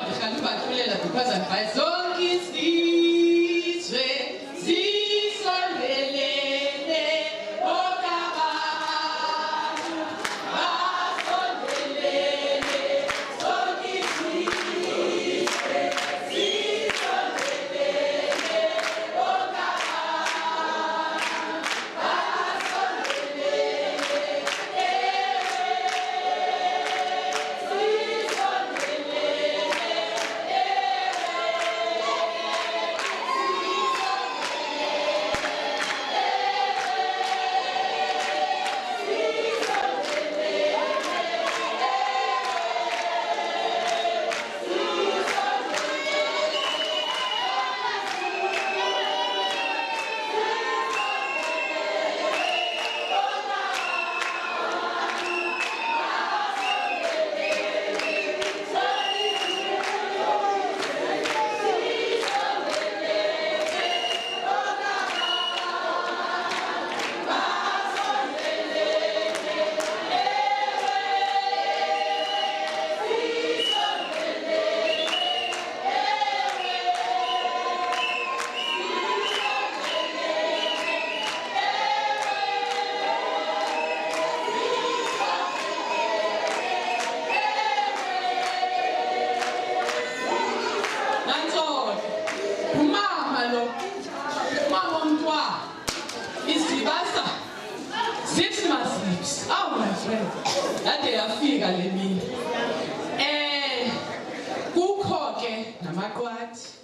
ngihlala ubaqhulela because advice zonke isizwe sisondelene okabantu basondelene zonke isizwe sisondelene okabantu Mama mntwana isibasa 6 months. Oh my friend, ade yafika le mini kukho ke namaqwathi